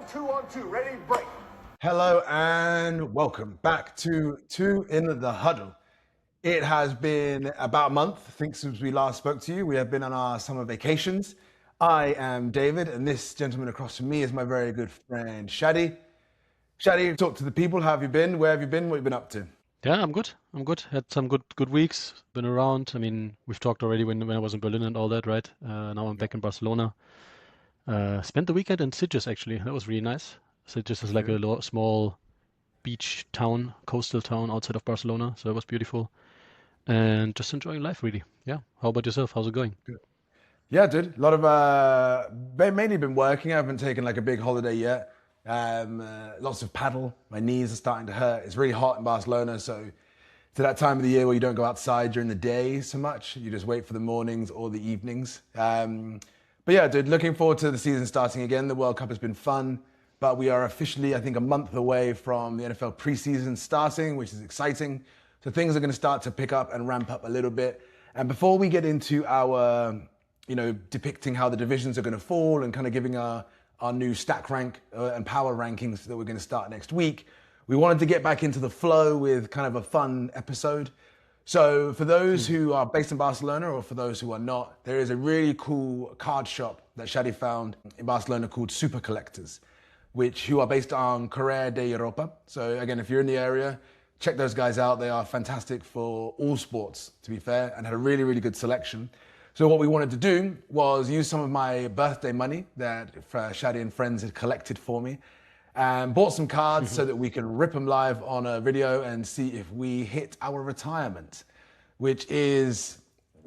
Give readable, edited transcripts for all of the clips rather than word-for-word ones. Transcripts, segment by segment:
2-on-2, ready, break. Hello and welcome back to Two in the Huddle. It has been about a month, I think, since we last spoke to you. We have been on our summer vacations. I am David, and this gentleman across from me is my very good friend, Shadi. Shadi, talk to the people. How have you been? Where have you been? What have you been up to? Yeah, I'm good. Had some good weeks. Been around. I mean, we've talked already when I was in Berlin and all that, right? Now I'm back in Barcelona. Spent the weekend in Sitges, actually. That was really nice. Sitges is like a small beach town, coastal town outside of Barcelona. So it was beautiful. And just enjoying life, really. Yeah. How about yourself? How's it going? Good. Yeah, dude. A lot of mainly been working. I haven't taken like a big holiday yet. Lots of paddle. My knees are starting to hurt. It's really hot in Barcelona, so to that time of the year where you don't go outside during the day so much. You just wait for the mornings or the evenings. But yeah, dude, looking forward to the season starting again. The World Cup has been fun, but we are officially, I think, a month away from the NFL preseason starting, which is exciting. So things are going to start to pick up and ramp up a little bit. And before we get into our, depicting how the divisions are going to fall and kind of giving our new stack rank and power rankings that we're going to start next week, we wanted to get back into the flow with kind of a fun episode. So for those who are based in Barcelona or for those who are not, there is a really cool card shop that Shadi found in Barcelona called Super Collectors, who are based on Carrer de Europa. So again, if you're in the area, check those guys out. They are fantastic for all sports, to be fair, and had a really, really good selection. So what we wanted to do was use some of my birthday money that Shadi and friends had collected for me and bought some cards so that we can rip them live on a video and see if we hit our retirement, which is,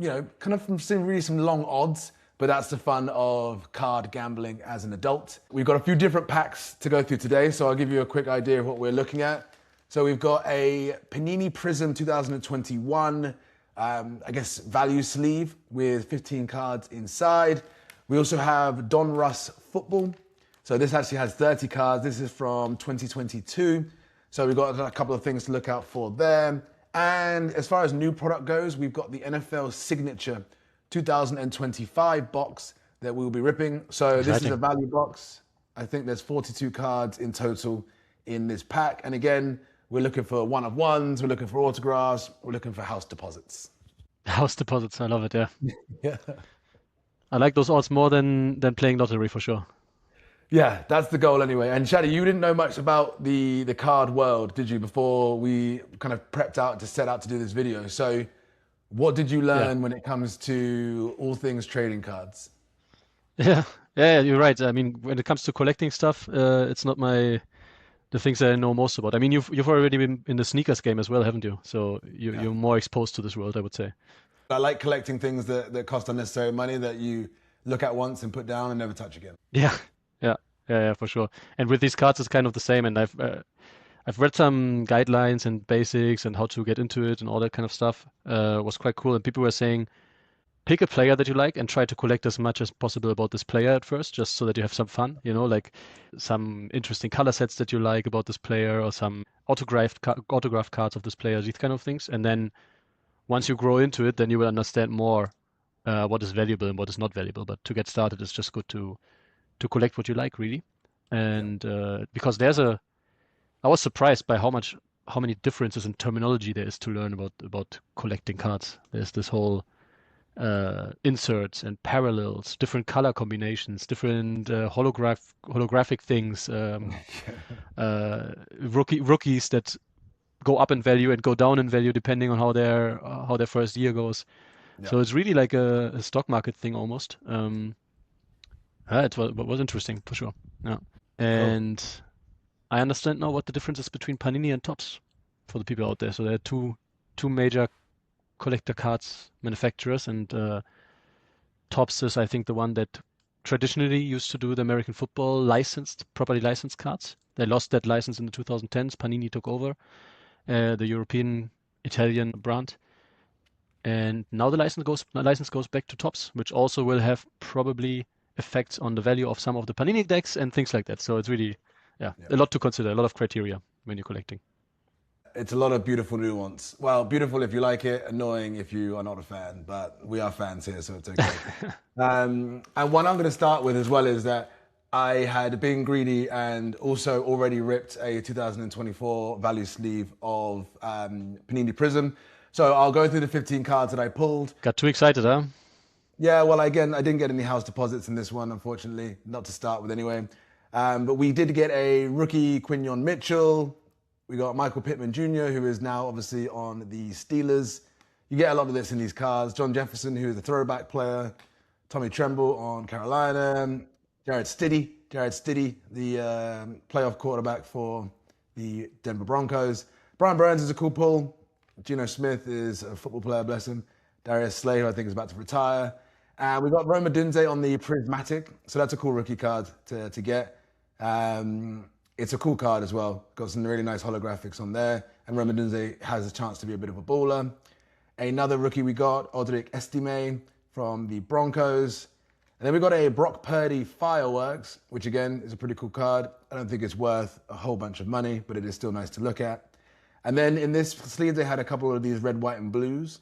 kind of some long odds, but that's the fun of card gambling as an adult. We've got a few different packs to go through today, so I'll give you a quick idea of what we're looking at. So we've got a Panini Prism 2021, value sleeve with 15 cards inside. We also have Don Russ Football. So this actually has 30 cards. This is from 2022. So we've got a couple of things to look out for there. And as far as new product goes, we've got the NFL Signature 2025 box that we'll be ripping. So this is a value box. I think there's 42 cards in total in this pack. And again, we're looking for one-of-ones, we're looking for autographs, we're looking for house deposits. House deposits, I love it, yeah. Yeah. I like those odds more than playing lottery for sure. Yeah, that's the goal anyway. And Shadi, you didn't know much about the card world, did you, before we kind of prepped out to set out to do this video? So what did you learn when it comes to all things trading cards? Yeah, you're right. I mean, when it comes to collecting stuff, it's not the things that I know most about. I mean, you've already been in the sneakers game as well, haven't you? So you're more exposed to this world, I would say. I like collecting things that cost unnecessary money that you look at once and put down and never touch again. Yeah, for sure. And with these cards, it's kind of the same. And I've read some guidelines and basics and how to get into it and all that kind of stuff. It was quite cool. And people were saying, pick a player that you like and try to collect as much as possible about this player at first, just so that you have some fun, like some interesting color sets that you like about this player or some autographed cards of this player, these kind of things. And then once you grow into it, then you will understand more what is valuable and what is not valuable. But to get started, it's just good to collect what you like, really. And because I was surprised by how many differences in terminology there is to learn about collecting cards. There's this whole inserts and parallels, different color combinations, different holographic things, rookies that go up in value and go down in value depending on how their first year goes. Yeah. So it's really like a stock market thing almost. It was interesting for sure. Yeah, and cool. I understand now what the difference is between Panini and Topps for the people out there. So there are two major collector cards manufacturers, and Topps is, I think, the one that traditionally used to do the American football properly licensed cards. They lost that license in the 2010s. Panini took over the European Italian brand, and now the license goes back to Topps, which also will have probably effects on the value of some of the Panini decks and things like that. So it's really a lot to consider, a lot of criteria when you're collecting. It's a lot of beautiful nuance. Well, beautiful if you like it, annoying if you are not a fan, but we are fans here, so it's okay. And one I'm going to start with as well is that I had been greedy and also already ripped a 2024 value sleeve of Panini Prism. So I'll go through the 15 cards that I pulled. Got too excited, huh? Yeah, well, again, I didn't get any house deposits in this one, unfortunately, not to start with anyway. But we did get a rookie Quinyon Mitchell. We got Michael Pittman Jr., who is now obviously on the Steelers. You get a lot of this in these cards. John Jefferson, who is a throwback player. Tommy Tremble on Carolina. Jared Stiddy, the playoff quarterback for the Denver Broncos. Brian Burns is a cool pull. Geno Smith is a football player, bless him. Darius Slay, who I think is about to retire. We got Roma Dunze on the Prismatic, so that's a cool rookie card to get. It's a cool card as well. Got some really nice holographics on there, and Roma Dunze has a chance to be a bit of a baller. Another rookie we got, Audric Estime from the Broncos. And then we got a Brock Purdy Fireworks, which again is a pretty cool card. I don't think it's worth a whole bunch of money, but it is still nice to look at. And then in this sleeve, they had a couple of these red, white, and blues.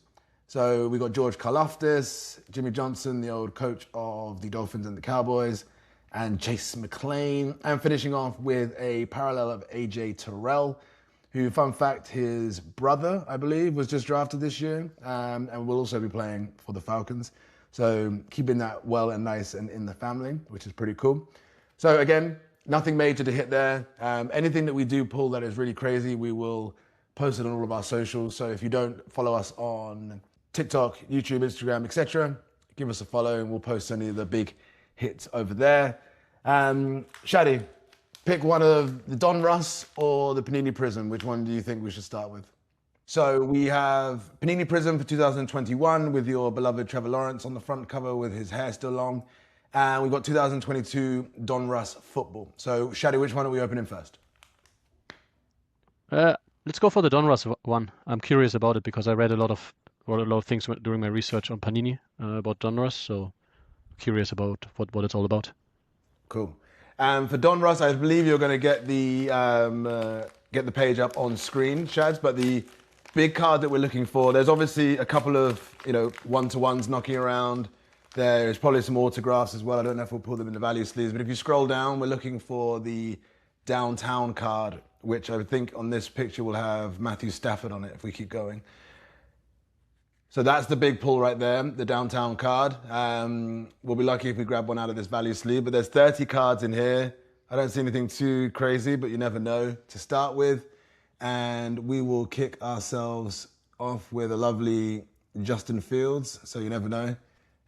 So we got George Karlaftis, Jimmy Johnson, the old coach of the Dolphins and the Cowboys, and Chase McClain. And finishing off with a parallel of AJ Terrell, who, fun fact, his brother, I believe, was just drafted this year and will also be playing for the Falcons. So keeping that well and nice and in the family, which is pretty cool. So again, nothing major to hit there. Anything that we do pull that is really crazy, we will post it on all of our socials. So if you don't follow us on TikTok, YouTube, Instagram, etc., give us a follow and we'll post any of the big hits over there. Shadi, pick one of the Don Russ or the Panini Prism. Which one do you think we should start with? So we have Panini Prism for 2021 with your beloved Trevor Lawrence on the front cover with his hair still long. And we've got 2022 Don Russ football. So Shadi, which one are we opening first? Let's go for the Don Russ one. I'm curious about it because I read a lot of things during my research on Panini about Don Russ. So curious about what it's all about. Cool. For Don Russ, I believe you're going to get the page up on screen, Shads, but the big card that we're looking for, there's obviously a couple of, one-to-ones knocking around. There's probably some autographs as well. I don't know if we'll pull them in the value sleeves, but if you scroll down, we're looking for the downtown card, which I think on this picture will have Matthew Stafford on it if we keep going. So that's the big pull right there, the downtown card. We'll be lucky if we grab one out of this value sleeve, but there's 30 cards in here. I don't see anything too crazy, but you never know to start with. And we will kick ourselves off with a lovely Justin Fields. So you never know.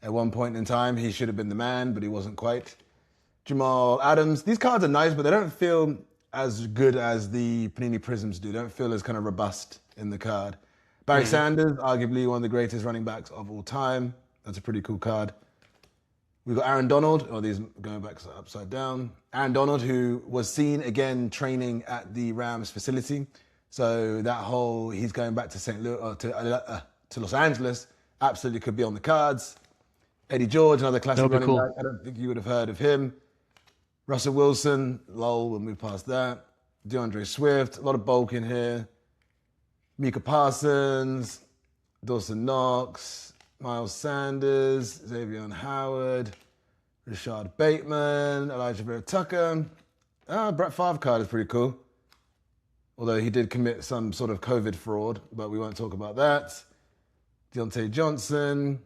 At one point in time, he should have been the man, but he wasn't quite. Jamal Adams. These cards are nice, but they don't feel as good as the Panini Prisms do. They don't feel as kind of robust in the card. Barry Sanders, arguably one of the greatest running backs of all time. That's a pretty cool card. We've got Aaron Donald. Oh, these going back upside down. Aaron Donald, who was seen again training at the Rams facility. So he's going back to St. Louis, to Los Angeles, absolutely could be on the cards. Eddie George, another classic running back. I don't think you would have heard of him. Russell Wilson, lol, we'll move past that. DeAndre Swift, a lot of bulk in here. Micah Parsons, Dawson Knox, Miles Sanders, Xavier Howard, Rashad Bateman, Elijah Vera Tucker. Brett Favre card is pretty cool. Although he did commit some sort of COVID fraud, but we won't talk about that. Deontay Johnson,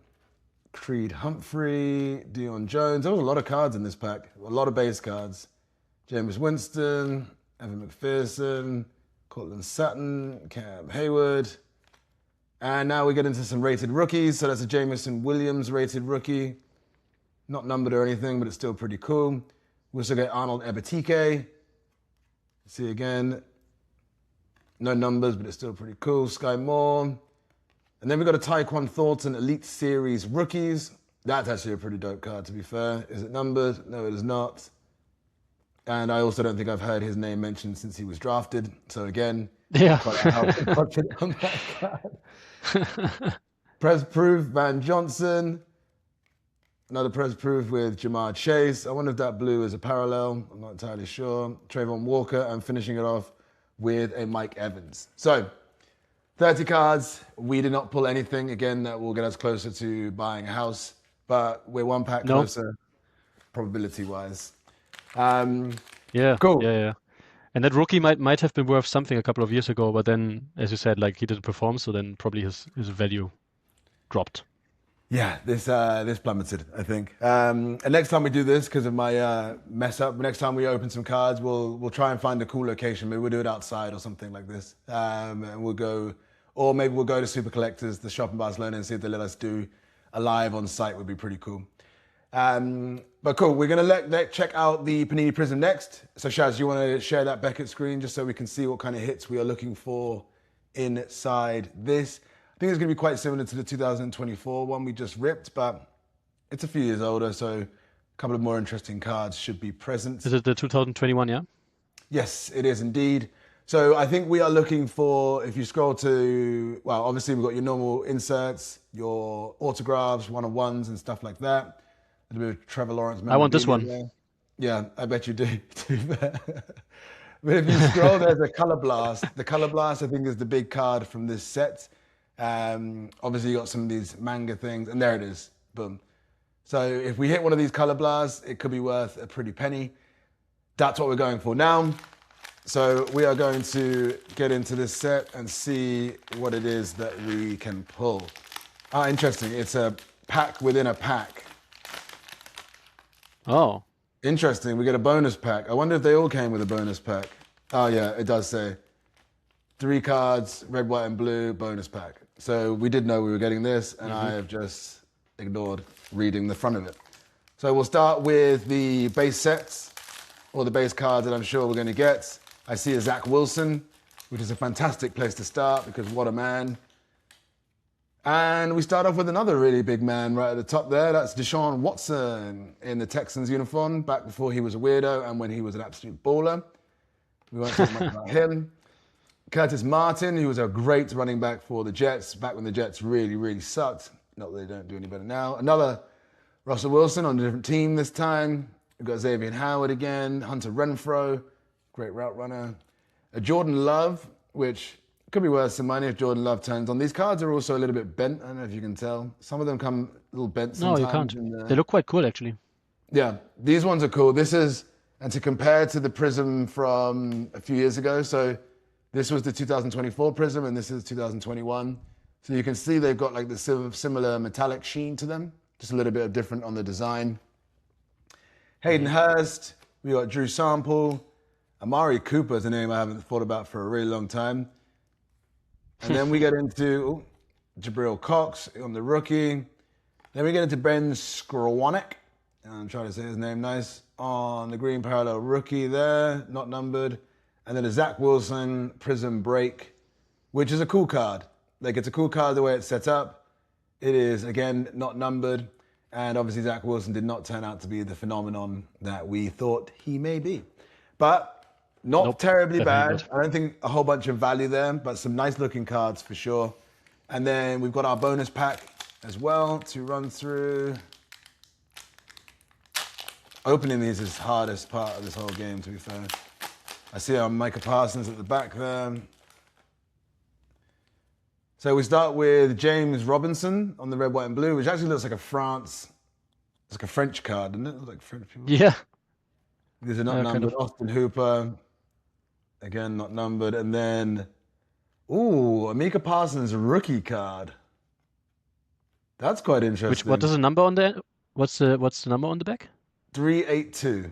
Creed Humphrey, Deion Jones. There was a lot of cards in this pack. A lot of base cards. Jameis Winston, Evan McPherson, Cortland Sutton, Cam Hayward. And now we get into some rated rookies. So that's a Jamison Williams rated rookie. Not numbered or anything, but it's still pretty cool. We also get Arnold Ebitike. See again. No numbers, but it's still pretty cool. Sky Moore. And then we've got a Tyquan Thornton Elite Series Rookies. That's actually a pretty dope card, to be fair. Is it numbered? No, it is not. And I also don't think I've heard his name mentioned since he was drafted. So again, quite on that card. Press Proof, Van Johnson. Another Press Proof with Jamar Chase. I wonder if that blue is a parallel. I'm not entirely sure. Trayvon Walker, and finishing it off with a Mike Evans. So 30 cards. We did not pull anything, again, that will get us closer to buying a house. But we're one pack closer, probability-wise. Yeah, Cool. yeah, yeah. And that rookie might have been worth something a couple of years ago, but then, as you said, like he didn't perform, so then probably his value dropped. Yeah, this plummeted, I think. And next time we do this, because of my mess up, next time we open some cards, we'll try and find a cool location. Maybe we'll do it outside or something like this. And we'll go, or maybe we'll go to Super Collectors, the shop in Barcelona, and see if they let us do a live on site. Would be pretty cool. But cool, we're gonna let check out the Panini Prism next. So Shaz, you want to share that Beckett screen just so we can see what kind of hits we are looking for inside this. I think it's going to be quite similar to the 2024 one we just ripped, but it's a few years older, so a couple of more interesting cards should be present. Is it the 2021? Yeah. Yes, it is indeed. So I think we are looking for, if you scroll to, well, obviously we've got your normal inserts, your autographs, one-on-ones and stuff like that. A little bit of Trevor Lawrence. I want this one. There. Yeah, I bet you do. But if you scroll, there's a Color Blast. The Color Blast, I think, is the big card from this set. Obviously, you got some of these manga things, and there it is. Boom. So if we hit one of these Color Blasts, it could be worth a pretty penny. That's what we're going for now. So we are going to get into this set and see what it is that we can pull. Ah, interesting. It's a pack within a pack. Oh. Interesting. We get a bonus pack. I wonder if they all came with a bonus pack. Oh, yeah, it does say 3 cards, red, white, and blue, bonus pack. So we did know we were getting this, and I have just ignored reading the front of it. So we'll start with the base sets, or the base cards that I'm sure we're going to get. I see a Zach Wilson, which is a fantastic place to start because what a man. And we start off with another really big man right at the top there. That's Deshaun Watson in the Texans uniform, back before he was a weirdo and when he was an absolute baller. We won't talk much about him. Curtis Martin, who was a great running back for the Jets, back when the Jets really, really sucked. Not that they don't do any better now. Another Russell Wilson on a different team this time. We've got Xavier Howard again, Hunter Renfrow, great route runner. A Jordan Love, which could be worth some money if Jordan Love turns on. These cards are also a little bit bent. I don't know if you can tell. Some of them come a little bent sometimes. No, you can't. They look quite cool, actually. Yeah, these ones are cool. This is, and to compare to the Prism from a few years ago, so this was the 2024 Prism and this is 2021. So you can see they've got like the similar metallic sheen to them, just a little bit of different on the design. Hayden Hurst, we got Drew Sample. Amari Cooper is a name I haven't thought about for a really long time. And then we get into Jabril Cox on the rookie. Then we get into Ben Skowronek. I'm trying to say his name nice. On the green parallel rookie there, not numbered. And then a Zach Wilson Prism Break, which is a cool card. Like, it's a cool card the way it's set up. It is, again, not numbered. And obviously Zach Wilson did not turn out to be the phenomenon that we thought he may be. But not terribly bad. I don't think a whole bunch of value there, but some nice looking cards for sure. And then we've got our bonus pack as well to run through. Opening these is the hardest part of this whole game, to be fair. I see our Micah Parsons at the back there. So we start with James Robinson on the red, white, and blue, which actually looks like it's like a French card, doesn't it? It looks like French people. Yeah. These are not numbered. Kind of. Austin Hooper, again, not numbered. And then, a Micah Parsons rookie card. That's quite interesting. What does the number on there? What's the number on the back? 382.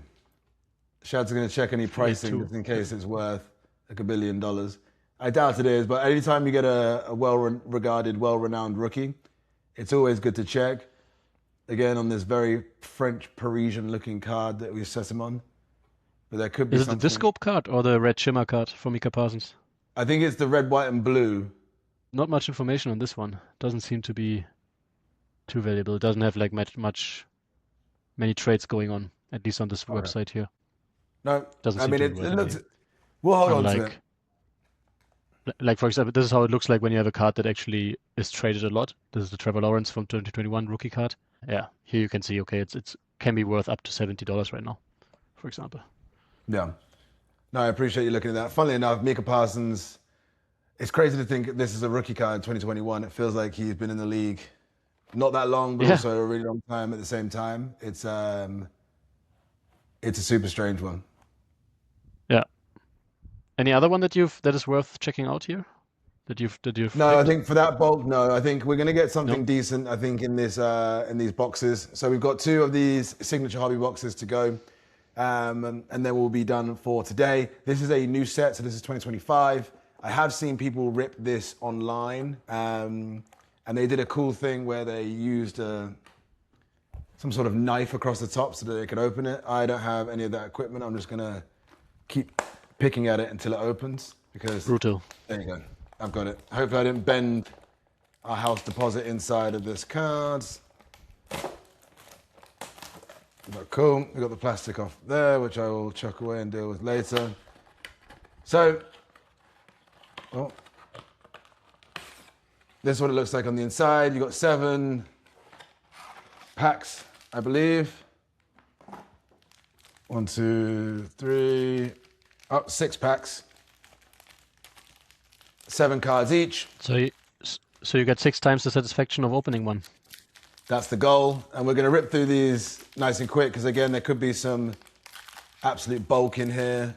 Shad's going to check any pricing just in case it's worth like $1 billion. I doubt it is, but anytime you get a well-regarded, well-renowned rookie, it's always good to check. Again, on this very French, Parisian-looking card that we set him on. But there could be something. Is it the Discope card or the red shimmer card for Micah Parsons? I think it's the red, white, and blue. Not much information on this one. Doesn't seem to be too valuable. It doesn't have like many trades going on, at least on this website here. No, I mean, it looks... We'll hold on to it. Like, for example, this is how it looks like when you have a card that actually is traded a lot. This is the Trevor Lawrence from 2021 rookie card. Yeah, here you can see, okay, it's can be worth up to $70 right now, for example. Yeah. No, I appreciate you looking at that. Funnily enough, Micah Parsons, it's crazy to think this is a rookie card in 2021. It feels like he's been in the league not that long, but also a really long time at the same time. It's It's a super strange one. Yeah. Any other one that is worth checking out here? That you've No, I picked? think for that bulk, no. I think we're going to get No? something decent, I think, in these boxes. So we've got 2 of these signature hobby boxes to go. And then we'll be done for today. This is a new set, so this is 2025. I have seen people rip this online. And they did a cool thing where they used some sort of knife across the top so that they could open it. I don't have any of that equipment. I'm just going to keep picking at it until it opens. Because Brutal. there you go. I've got it. Hopefully I didn't bend our house deposit inside of this card. But cool. We got the plastic off there, which I will chuck away and deal with later. So, this is what it looks like on the inside. You got 7 packs, I believe. 1, 2, 3, 6 packs. 7 cards each. So you get 6 times the satisfaction of opening one. That's the goal. And we're going to rip through these nice and quick because, again, there could be some absolute bulk in here,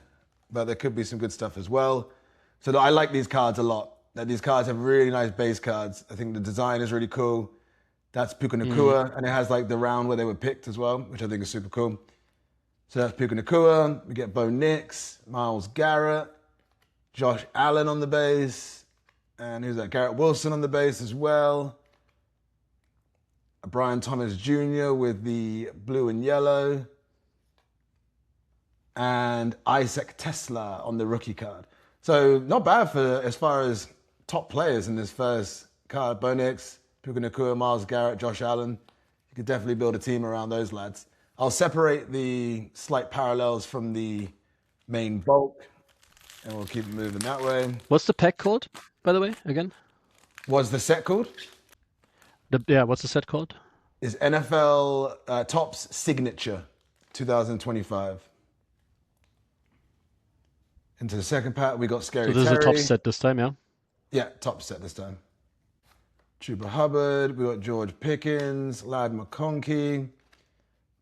but there could be some good stuff as well. So I like these cards a lot. These cards have really nice base cards. I think the design is really cool. That's Puka Nakua, and it has like the round where they were picked as well, which I think is super cool. So that's Puka Nakua. We get Bo Nix, Myles Garrett, Josh Allen on the base, and who's that? Garrett Wilson on the base as well. Brian Thomas Jr. with the blue and yellow, and Isaac Tesla on the rookie card. So not bad for as far as top players in this first card. Bo Nix, Puka Nakua, Myles Garrett, Josh Allen. You could definitely build a team around those lads. I'll separate the slight parallels from the main bulk, and we'll keep it moving that way. What's the pack called, by the way, again? What's the set called? What's the set called? Is NFL Topps Signature 2025. Into the second pack, we got Scary So this Terry. is a top set this time, yeah? Yeah, top set this time. Chuba Hubbard, we got George Pickens, Lad McConkey,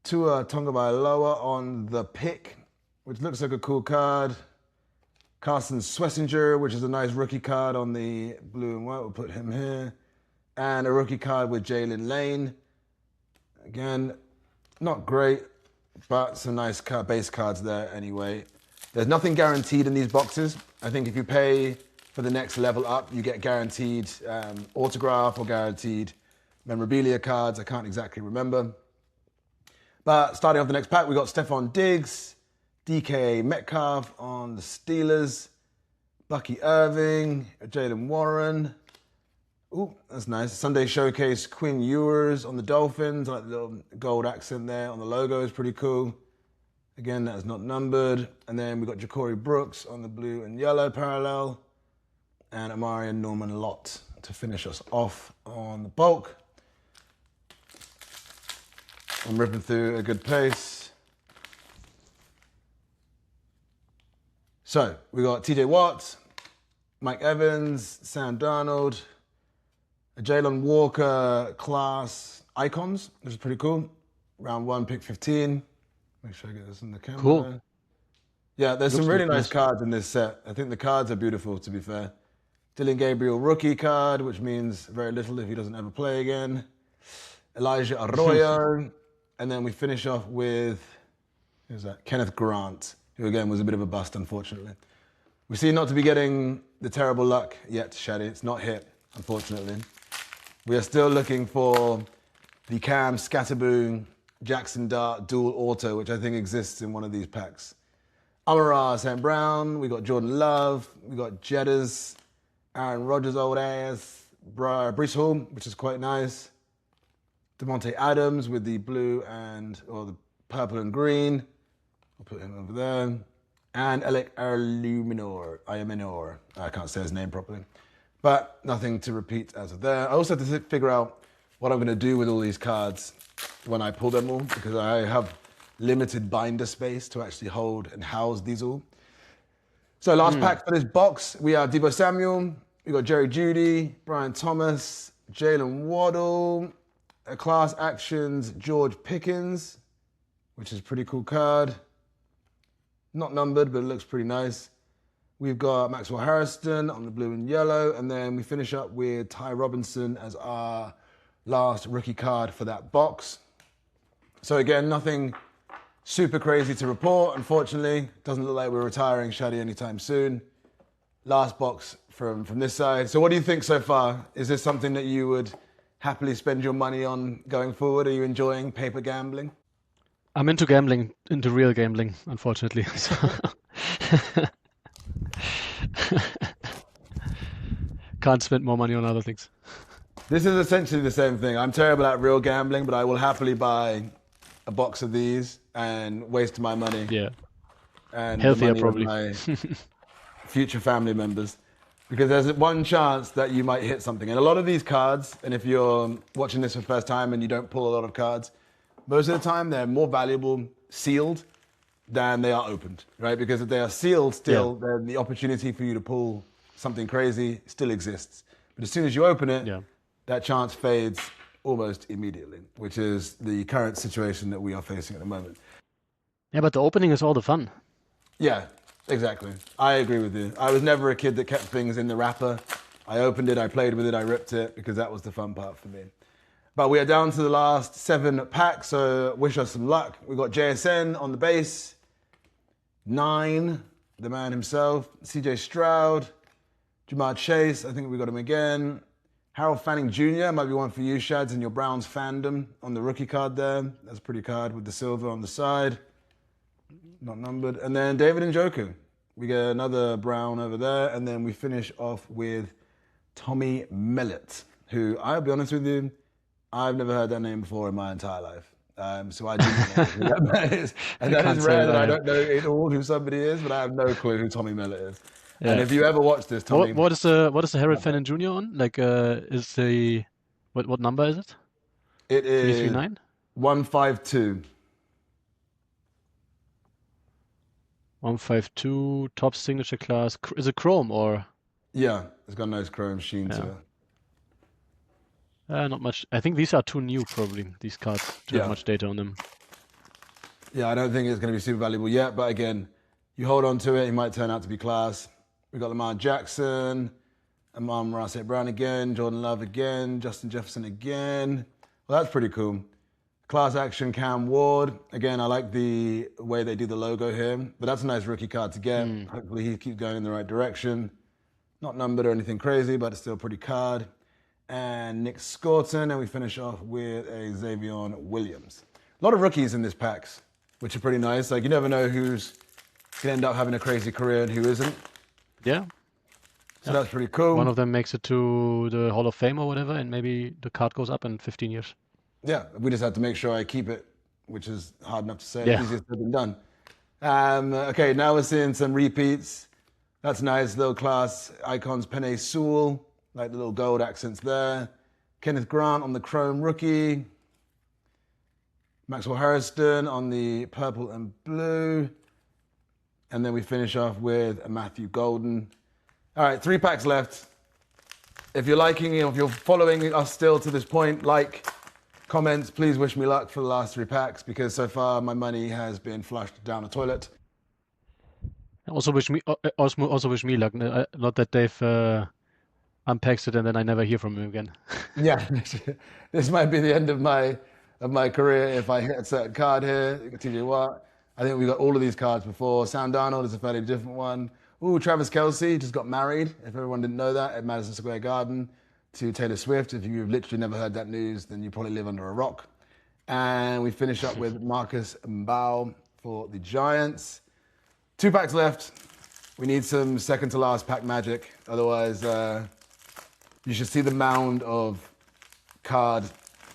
Tua Tagovailoa on the pick, which looks like a cool card. Carson Swessinger, which is a nice rookie card on the blue and white. We'll put him here. And a rookie card with Jalen Lane. Again, not great, but some nice base cards there anyway. There's nothing guaranteed in these boxes. I think if you pay for the next level up, you get guaranteed autograph or guaranteed memorabilia cards. I can't exactly remember. But starting off the next pack, we got Stephon Diggs, DK Metcalf on the Steelers, Bucky Irving, Jalen Warren. Ooh, that's nice. Sunday Showcase, Quinn Ewers on the Dolphins. I like the little gold accent there on the logo is pretty cool. Again, that is not numbered. And then we got Ja'Cory Brooks on the blue and yellow parallel. And Amari and Norman Lott to finish us off on the bulk. I'm ripping through a good pace. So we got TJ Watt, Mike Evans, Sam Darnold, a Jalen Walker class icons, which is pretty cool. Round 1, pick 15. Make sure I get this in the camera. Cool. Yeah, there's some really nice nice. cards in this set. I think the cards are beautiful, to be fair. Dylan Gabriel rookie card, which means very little if he doesn't ever play again. Elijah Arroyo. And then we finish off with, who's that? Kenneth Grant, who again was a bit of a bust, unfortunately. We seem not to be getting the terrible luck yet, Shaddy. It's not hit, unfortunately. We are still looking for the Cam Scatterboom Jackson Dart dual auto, which I think exists in one of these packs. Amon-Ra St. Brown, we got Jordan Love, we got Jedders, Aaron Rodgers old ass, Breece Hall, which is quite nice. Devontae Adams with the blue or the purple and green. I'll put him over there. And Alec Aluminor. I can't say his name properly. But nothing to repeat as of there. I also have to figure out what I'm going to do with all these cards when I pull them all, because I have limited binder space to actually hold and house these all. So last pack for this box, we have Deebo Samuel, we got Jerry Jeudy, Brian Thomas, Jalen Waddle, a class actions George Pickens, which is a pretty cool card. Not numbered, but it looks pretty nice. We've got Maxwell Harrison on the blue and yellow, and then we finish up with Ty Robinson as our last rookie card for that box. So again, nothing super crazy to report, unfortunately. Doesn't look like we're retiring Shadi anytime soon. Last box from this side. So what do you think so far? Is this something that you would happily spend your money on going forward? Are you enjoying paper gambling? I'm into gambling, into real gambling, unfortunately. So can't spend more money on other things. This is essentially the same thing. I'm terrible at real gambling, but I will happily buy a box of these and waste my money. Yeah. And Healthier, the money probably. of my future family members. Because there's one chance that you might hit something. And a lot of these cards, and if you're watching this for the first time and you don't pull a lot of cards, most of the time they're more valuable sealed than they are opened, right? Because if they are sealed still, then the opportunity for you to pull something crazy still exists. But as soon as you open it, that chance fades almost immediately, which is the current situation that we are facing at the moment. Yeah, but the opening is all the fun. Yeah, exactly. I agree with you. I was never a kid that kept things in the wrapper. I opened it, I played with it, I ripped it, because that was the fun part for me. But we are down to the last 7 packs, so wish us some luck. We've got JSN on the base, 9, the man himself, CJ Stroud, Jamar Chase, I think we got him again. Harold Fanning Jr., might be one for you, Shads, in your Browns fandom on the rookie card there. That's a pretty card with the silver on the side. Not numbered. And then David Njoku. We get another Brown over there, and then we finish off with Tommy Mellett, who, I'll be honest with you, I've never heard that name before in my entire life. So I do not know who that is. And that is rare that I don't know at all who somebody is, but I have no clue who Tommy Mellett is. Yeah. And if you ever watch this, Tommy... What is the Harold Fannin Jr. on? Like, is the... What number is it? It is 339? 152. 152, top signature class. Is it chrome or...? Yeah, it's got a nice chrome sheen to it. Not much. I think these are too new, probably, these cards, to have much data on them. Yeah, I don't think it's going to be super valuable yet, but again, you hold on to it, it might turn out to be class. We've got Lamar Jackson, Amon-Ra St. Brown again, Jordan Love again, Justin Jefferson again. Well, that's pretty cool. Class action Cam Ward. Again, I like the way they do the logo here, but that's a nice rookie card to get. Hopefully he keeps going in the right direction. Not numbered or anything crazy, but it's still a pretty card. And Nick Scorton, and we finish off with a Xavier Williams. A lot of rookies in this packs, which are pretty nice. Like, you never know who's going to end up having a crazy career and who isn't. Yeah. So that's pretty cool. One of them makes it to the Hall of Fame or whatever, and maybe the card goes up in 15 years. Yeah, we just have to make sure I keep it, which is hard enough to say. Yeah. Easier said than done. Okay, now we're seeing some repeats. That's nice. Little class icons. Penei Sewell, like the little gold accents there. Kenneth Grant on the chrome rookie. Maxwell Harrison on the purple and blue. And then we finish off with a Matthew Golden. All right, 3 packs left. If you're liking it, if you're following us still to this point, like, comments, please wish me luck for the last 3 packs, because so far my money has been flushed down the toilet. Also wish me luck. Not that Dave unpacks it and then I never hear from him again. Yeah, this might be the end of my career if I hit a certain card here. TJ Watt. I think we got all of these cards before. Sam Darnold is a fairly different one. Ooh, Travis Kelce just got married, if everyone didn't know that, at Madison Square Garden to Taylor Swift. If you've literally never heard that news, then you probably live under a rock. And we finish up with Marcus Mbao for the Giants. 2 packs left. We need some second to last pack magic. Otherwise, you should see the mound of card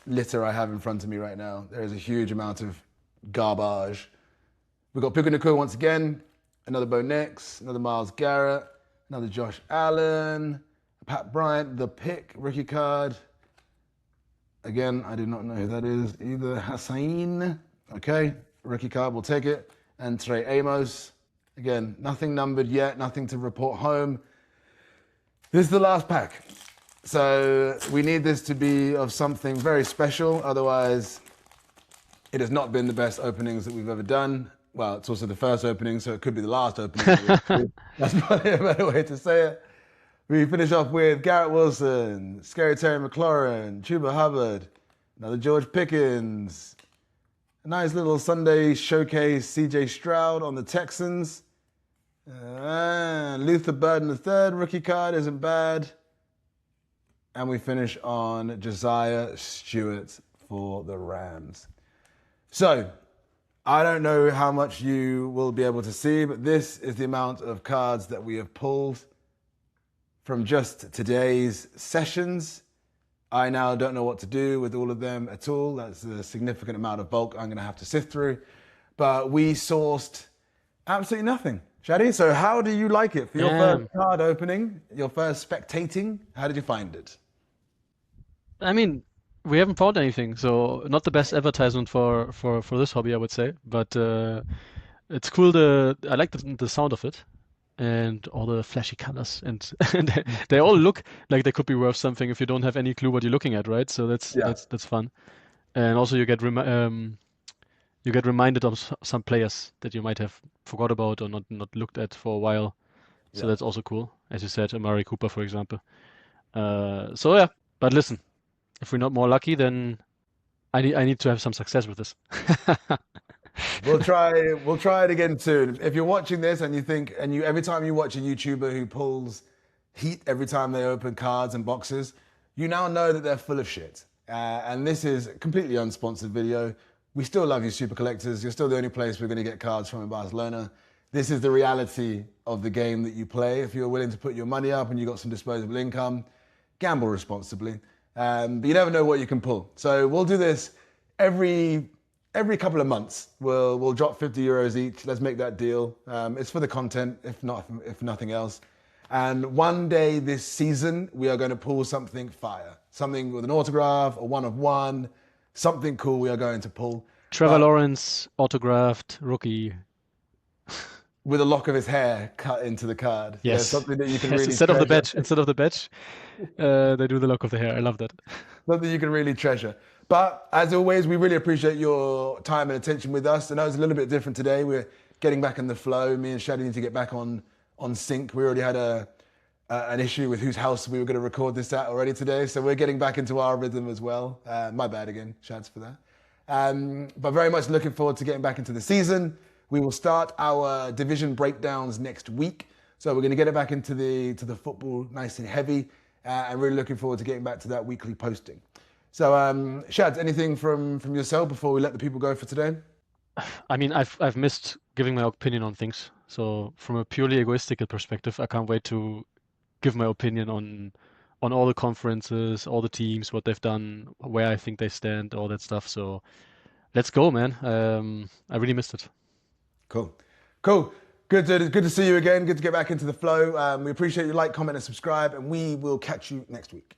litter I have in front of me right now. There is a huge amount of garbage. We've got Puka Nacua once again, another Bo Nix, another Myles Garrett, another Josh Allen, Pat Bryant, the pick, rookie card. Again, I do not know who that is either. Hassan. Okay, rookie card, we'll take it. And Trey Amos. Again, nothing numbered yet, nothing to report home. This is the last pack. So we need this to be of something very special. Otherwise, it has not been the best openings that we've ever done. Well, it's also the first opening, so it could be the last opening. That's probably a better way to say it. We finish off with Garrett Wilson, Scary Terry McLaurin, Chuba Hubbard, another George Pickens, a nice little Sunday showcase, CJ Stroud on the Texans. Luther Burden III rookie card isn't bad. And we finish on Josiah Stewart for the Rams. So, I don't know how much you will be able to see, but this is the amount of cards that we have pulled from just today's sessions. I now don't know what to do with all of them at all. That's a significant amount of bulk I'm going to have to sift through. But we sourced absolutely nothing. Shadi, so how do you like it for your first card opening, your first spectating? How did you find it? I mean, we haven't found anything, so not the best advertisement for this hobby, I would say. But it's cool. I like the sound of it, and all the flashy colors, and they all look like they could be worth something if you don't have any clue what you're looking at, right? So that's fun. And also you get reminded of some players that you might have forgot about or not looked at for a while. So that's also cool. As you said, Amari Cooper, for example. So yeah, but listen, if we're not more lucky, then I need to have some success with this. We'll try it again soon. If you're watching this and you think, every time you watch a YouTuber who pulls heat every time they open cards and boxes, you now know that they're full of shit. And this is a completely unsponsored video. We still love you, super collectors. You're still the only place we're going to get cards from in Barcelona. This is the reality of the game that you play. If you're willing to put your money up and you've got some disposable income, gamble responsibly. But you never know what you can pull. So we'll do this every couple of months. We'll drop 50 euros each. Let's make that deal. It's for the content, if nothing else. And one day this season, we are going to pull something fire. Something with an autograph, a one of one, something cool we are going to pull. Trevor Lawrence, autographed, rookie. With a lock of his hair cut into the card. Yes. Yeah, something that you can really instead of the badge, they do the lock of the hair. I love that. Something you can really treasure. But as always, we really appreciate your time and attention with us. I know it's a little bit different today. We're getting back in the flow. Me and Shadi need to get back on sync. We already had an issue with whose house we were going to record this at already today. So we're getting back into our rhythm as well. My bad again, Shads, for that. But very much looking forward to getting back into the season. We will start our division breakdowns next week. So we're going to get it back into the football nice and heavy. And really looking forward to getting back to that weekly posting. So, Shads, anything from yourself before we let the people go for today? I mean, I've missed giving my opinion on things. So from a purely egoistical perspective, I can't wait to give my opinion on all the conferences, all the teams, what they've done, where I think they stand, all that stuff. So let's go, man. I really missed it. Cool. Good to see you again. Good to get back into the flow. We appreciate you. Like, comment, and subscribe, and we will catch you next week.